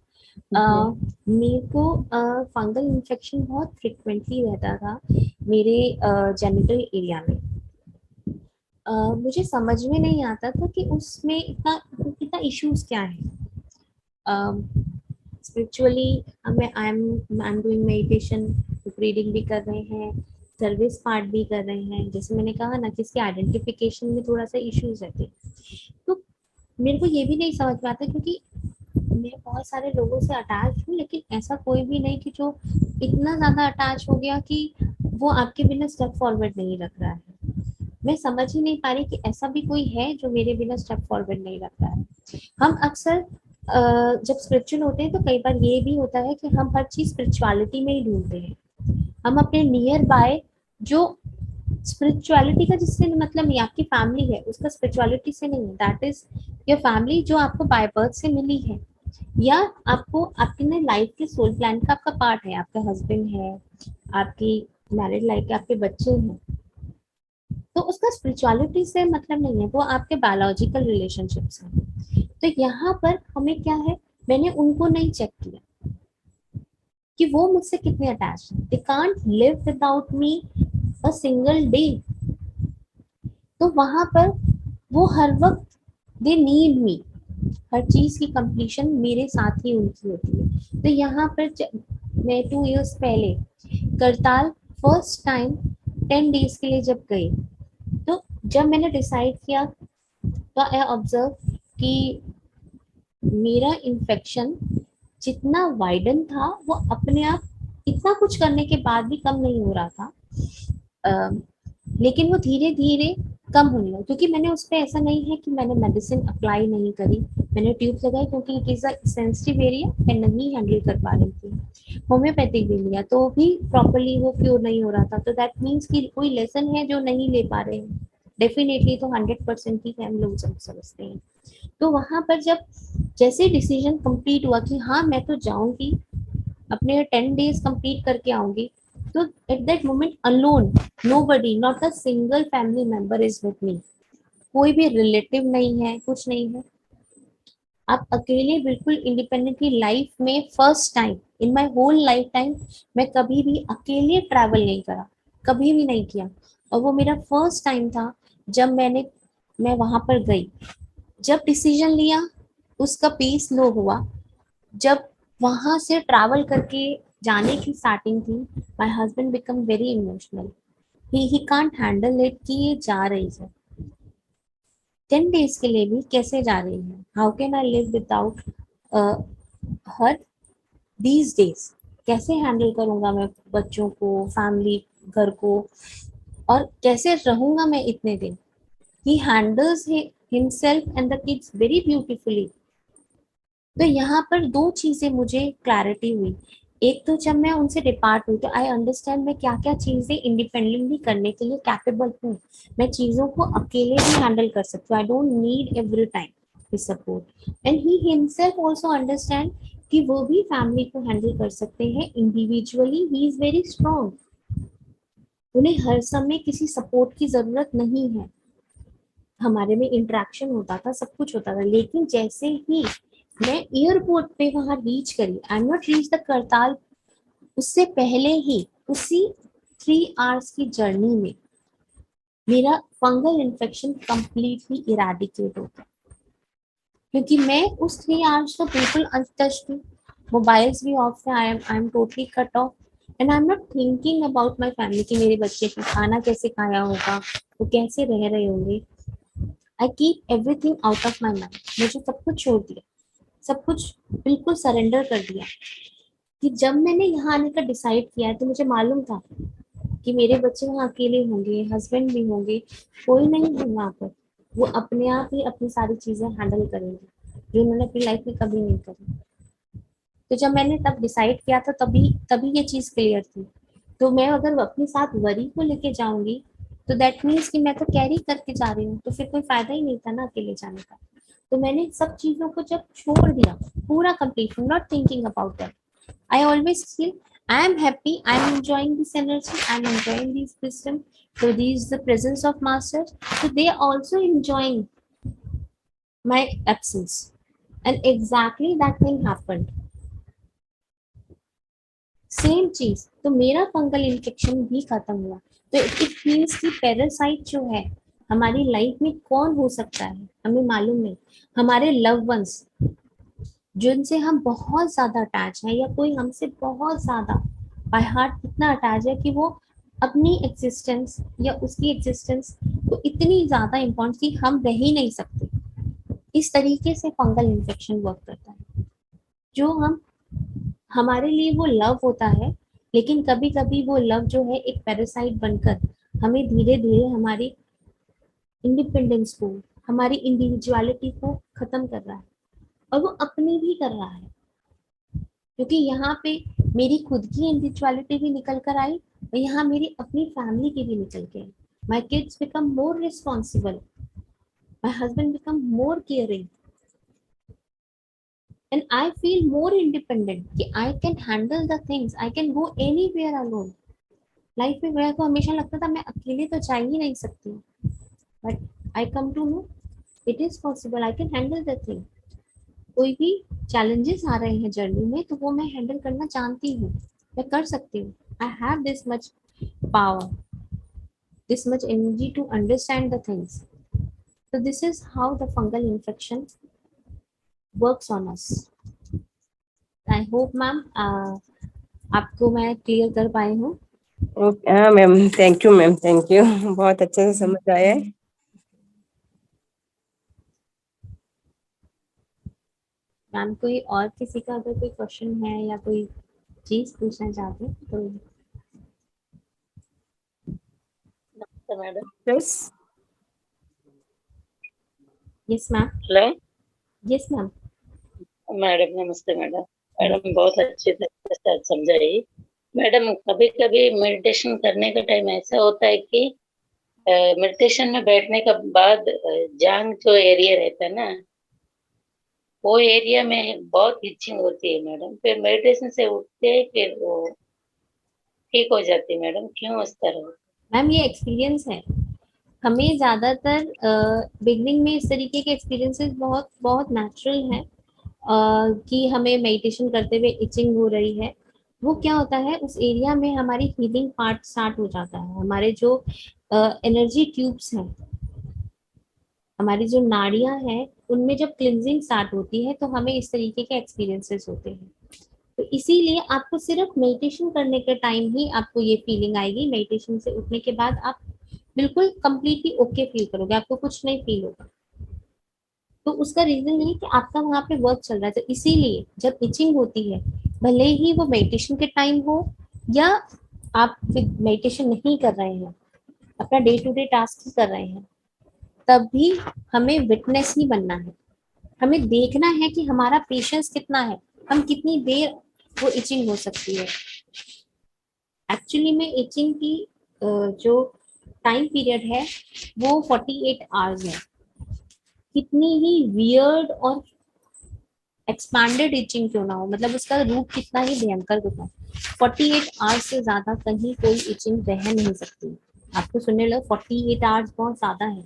S1: मेरे को फंगल इन्फेक्शन बहुत फ्रिक्वेंटली रहता था मेरे जेनिटल एरिया में। मुझे समझ में नहीं आता था कि उसमें इतना इतना इश्यूज क्या है। Spiritually I am doing meditation, reading भी कर रहे हैं, सर्विस पार्ट भी कर रहे हैं, जैसे मैंने कहा ना कि इसके आइडेंटिफिकेशन में थोड़ा सा इश्यूज रहते हैं। तो मेरे को ये भी नहीं समझ में आता, क्योंकि मैं बहुत सारे लोगों से अटैच हूँ, लेकिन ऐसा कोई भी नहीं कि जो इतना ज्यादा अटैच हो गया कि वो आपके बिना स्टेप फॉरवर्ड नहीं रख रहा है। मैं समझ ही नहीं पा रही कि ऐसा भी कोई है जो मेरे बिना स्टेप फॉरवर्ड नहीं रख रहा है। हम अक्सर जब स्पिरिचुअल होते हैं तो कई बार ये भी होता है कि हम हर चीज स्पिरिचुअलिटी में ही ढूंढते हैं। हम अपने नियर बाय जो स्पिरिचुअलिटी का जिससे मतलब नहीं, आपकी फैमिली है उसका स्पिरिचुअलिटी से नहीं है, दैट इज योर फैमिली जो आपको बाय बर्थ से मिली है, या आपको आपके लाइफ के सोल प्लान का आपका पार्ट है, आपका हस्बैंड है, आपकी मैरिड लाइफ के आपके बच्चे हैं, तो उसका स्पिरिचुअलिटी से मतलब नहीं है, वो आपके बायोलॉजिकल रिलेशनशिप्स हैं। तो यहाँ पर हमें क्या है, मैंने उनको नहीं चेक किया कि वो मुझसे कितने अटैच हैं, they can't live without me a single day. तो वहां पर वो हर वक्त दे नीड मी, हर चीज की कंप्लीशन मेरे साथ ही उनकी होती है। तो यहाँ पर मैं 2 इयर्स पहले करताल फर्स्ट टाइम 10 डेज के लिए जब गई, तो जब मैंने डिसाइड किया तो आई ऑब्जर्व कि मेरा इन्फेक्शन जितना वाइडन था वो अपने आप इतना कुछ करने के बाद भी कम नहीं हो रहा था। अ, लेकिन वो धीरे धीरे कम होने लगा, क्योंकि मैंने उस पर ऐसा नहीं है कि मैंने मेडिसिन अप्लाई नहीं करी, मैंने ट्यूब लगाई क्योंकि it is a sensitive area, मैं नहीं हैंडल कर पा रही थी। होम्योपैथिक भी लिया तो भी प्रॉपरली वो क्योर नहीं हो रहा था, तो दैट मीन्स कि कोई लेसन है जो नहीं ले पा रहे हैं, डेफिनेटली तो 100% ही हम लोग समझते हैं। तो वहां पर जब जैसे डिसीजन कंप्लीट हुआ कि हाँ मैं तो जाऊंगी, अपने 10 डेज कंप्लीट करके आऊंगी, तो at that moment alone, nobody, not a single family member is with me, कोई भी रिलेटिव नहीं है, कुछ नहीं है। आप अकेले बिल्कुल इंडिपेंडेंटली लाइफ में first time in my whole life time मैं कभी भी अकेले ट्रैवल नहीं करा, कभी भी नहीं किया। और वो मेरा फर्स्ट टाइम था जब मैं वहां पर गई, जब डिसीजन लिया उसका पेस लो हुआ, जब वहां से ट्रैवल करके जाने की स्टार्टिंग थी, my husband become very emotional, he can't handle it कि ये जा रही है 10 डेज के लिए भी, कैसे जा रही है, how can I live without her these days, कैसे हैंडल करूंगा मैं बच्चों को, फैमिली, घर को, और कैसे रहूंगा मैं इतने दिन। ही handles himself and the kids very beautifully. तो यहाँ पर दो चीजें मुझे क्लैरिटी हुई, एक तो जब मैं उनसे डिपार्ट हुई तो आई अंडरस्टैंड मैं क्या क्या चीजें इंडिपेंडेंटली करने के लिए कैपेबल हूँ, मैं चीजों को अकेले भी हैंडल कर सकती हूँ, I don't need every time his support. And he himself also understand कि वो भी फैमिली को हैंडल कर सकते हैं individually, he is very strong, उन्हें हर समय किसी सपोर्ट की जरूरत नहीं है। हमारे में इंटरेक्शन होता था, सब कुछ होता था, लेकिन जैसे ही मैं एयरपोर्ट पे वहां रीच करी, I am not reach the करताल, उससे पहले ही उसी 3 आवर्स की जर्नी में मेरा फंगल इन्फेक्शन कंप्लीटली इरेडिकेट हो गया, क्योंकि मैं उस 3 आवर्स तो बिल्कुल अनटच थी, मोबाइल्स भी ऑफ थे, I am totally cut off, and I am not thinking about my family कि मेरे बच्चे का खाना कैसे खाया होगा, वो कैसे रह रहे होंगे। I keep everything out of my mind, मुझे सब कुछ छोड़ दिया, सब कुछ बिल्कुल सरेंडर कर दिया। कि जब मैंने यहाँ आने का डिसाइड किया है तो मुझे मालूम था कि मेरे बच्चे वहाँ अकेले होंगे, हस्बैंड भी होंगे, कोई नहीं है वहाँ पर, वो अपने आप ही अपनी सारी चीजें हैंडल करेंगे जो उन्होंने अपनी लाइफ में कभी नहीं करी। तो जब मैंने तब डिसाइड किया था तभी तभी ये चीज क्लियर थी। तो मैं अगर अपने साथ वरी को लेके जाऊंगी तो दैट मीन्स कि मैं तो कैरी करके जा रही हूँ, तो फिर कोई फायदा ही नहीं था ना अकेले जाने का। तो मैंने सब चीजों को जब छोड़ दिया पूरा complete, not thinking about that, I always feel I am happy, I am enjoying this energy, I am enjoying this wisdom. So these the presence of masters. So they are also enjoying my absence. And exactly that thing happened. Same चीज, तो मेरा fungal infection भी खत्म हुआ। तो it means कि parasite जो है हमारी लाइफ में कौन हो सकता है हमें मालूम नहीं, हमारे लव वंस जिनसे हम बहुत ज्यादा अटैच हैं, या कोई हमसे बहुत ज्यादा बाय हार्ट इतना अटैच है कि वो अपनी एग्जिस्टेंस या उसकी एग्जिस्टेंस को इतनी ज्यादा इम्पोर्टेंट कि हम रह ही नहीं सकते। इस तरीके से फंगल इन्फेक्शन वर्क करता है, जो हम हमारे लिए वो लव होता है, लेकिन कभी कभी वो लव जो है एक पैरासाइट बनकर हमें धीरे धीरे हमारी इंडिपेंडेंस को, हमारी इंडिविजुअलिटी को खत्म कर रहा है, और वो अपनी भी कर रहा है, क्योंकि यहाँ पे मेरी खुद की इंडिविजुअलिटी भी निकल कर आई और यहाँ मेरी अपनी फैमिली की भी निकल के आई। My kids become more responsible. My husband become more caring. And I feel more independent कि I can handle the things. I can go anywhere alone. Life में मेरे को हमेशा लगता था मैं अकेले तो जा ही नहीं सकती, but I come to know it is possible, I can handle the thing. कोई भी चैलेंजेस आ रहे हैं जर्नी में तो वो मैं हैंडल करना जानती हूँ, मैं कर सकती हूँ। I have this much power, this much energy to understand the things. So this is how the fungal infection works on us. I hope ma'am आपको मैं क्लियर कर पाई हूँ।
S2: ओके, हाँ ma'am, thank you ma'am, thank you. बहुत अच्छे से समझ आया है।
S1: मैम कोई और किसी का अगर कोई क्वेश्चन है या कोई चीज पूछना चाहते हैं तो
S3: madam.
S2: Yes
S1: yes ma'am.
S3: Hello
S1: yes ma'am.
S3: Madam, नमस्ते मैडम। मैडम बहुत अच्छी तरीके से आज समझाई। मैडम कभी कभी मेडिटेशन करने का टाइम ऐसा होता है कि मेडिटेशन में बैठने के बाद जांग जो एरिया रहता है ना, वो एरिया में बहुत इचिंग होती है मैडम। फिर मेडिटेशन से उठते हैं फिर वो ठीक हो जाती है मैडम, क्यों इस तरह?
S1: मैम ये एक्सपीरियंस है, हमें ज्यादातर बिगनिंग में इस तरीके के एक्सपीरियंसेस बहुत बहुत नेचुरल हैं कि हमें मेडिटेशन करते हुए इचिंग हो रही है। वो क्या होता है उस एरिया में हमारी हीलिंग पार्ट स्टार्ट हो जाता है, हमारे जो एनर्जी ट्यूब्स हैं, हमारी जो नाड़ियां हैं, उनमें जब क्लिनजिंग स्टार्ट होती है तो हमें इस तरीके के एक्सपीरियंसेस होते हैं। तो इसीलिए आपको सिर्फ मेडिटेशन करने के टाइम ही आपको ये फीलिंग आएगी, मेडिटेशन से उठने के बाद आप बिल्कुल कंप्लीटली ओके फील करोगे, आपको कुछ नहीं फील होगा। तो उसका रीजन ये है कि आपका वहां पे वर्क चल रहा है। तो इसीलिए जब इचिंग होती है, भले ही वो मेडिटेशन के टाइम हो या आप मेडिटेशन नहीं कर रहे हैं, अपना डे टू डे टास्क ही कर रहे हैं, तब भी हमें विटनेस ही बनना है। हमें देखना है कि हमारा पेशेंस कितना है, हम कितनी देर वो इचिंग हो सकती है। एक्चुअली में इचिंग की जो टाइम पीरियड है वो 48 आवर्स है। कितनी ही वियर्ड और एक्सपैंडेड इचिंग क्यों ना हो, मतलब उसका रूप कितना ही भयंकर क्यों ना हो, 48 आवर्स से ज्यादा कहीं कोई इचिंग रह नहीं सकती। आपको सुनने लगे 48 आवर्स बहुत ज्यादा है,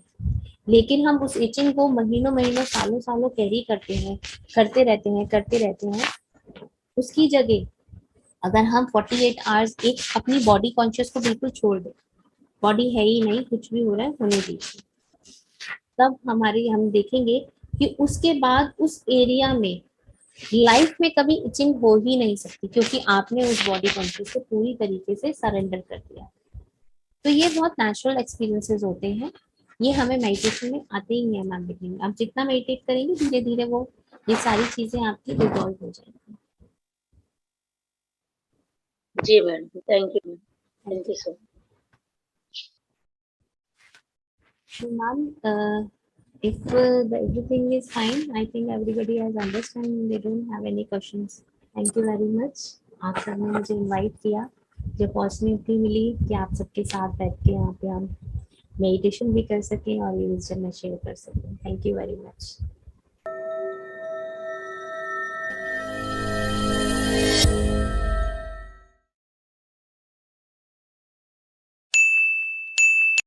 S1: लेकिन हम उस इचिंग को महीनों महीनों सालों सालों कैरी करते हैं, करते रहते हैं। उसकी जगह अगर हम 48 आवर्स एक अपनी बॉडी कॉन्शियस को बिल्कुल छोड़ दें, बॉडी है ही नहीं, कुछ भी हो रहा है होने दीजिए, तब हमारी हम देखेंगे कि उसके बाद उस एरिया में लाइफ में कभी इचिंग हो ही नहीं सकती, क्योंकि आपने उस बॉडी कॉन्शियस को पूरी तरीके से सरेंडर कर दिया। तो ये बहुत नेचुरल एक्सपीरियंसेस होते हैं, ये हमें मेडिटेशन में आते ही है मैम। बिगनिंग आप जितना मेडिटेट करेंगे धीरे धीरे वो ये सारी चीजें आपकी रिजॉल्व हो जाएंगी।
S3: जी madam, thank you ma'am, thank you so much.
S1: Ma'am if everything is fine, I think everybody has understand, they don't have any questions. Thank you very much, आप सबने मुझे इनवाइट किया, जो अपॉर्चुनिटी मिली कि आप सबके साथ बैठ के यहाँ पे हम मेडिटेशन भी कर सकें और ये विजडम में शेयर कर सकें। Thank you very much.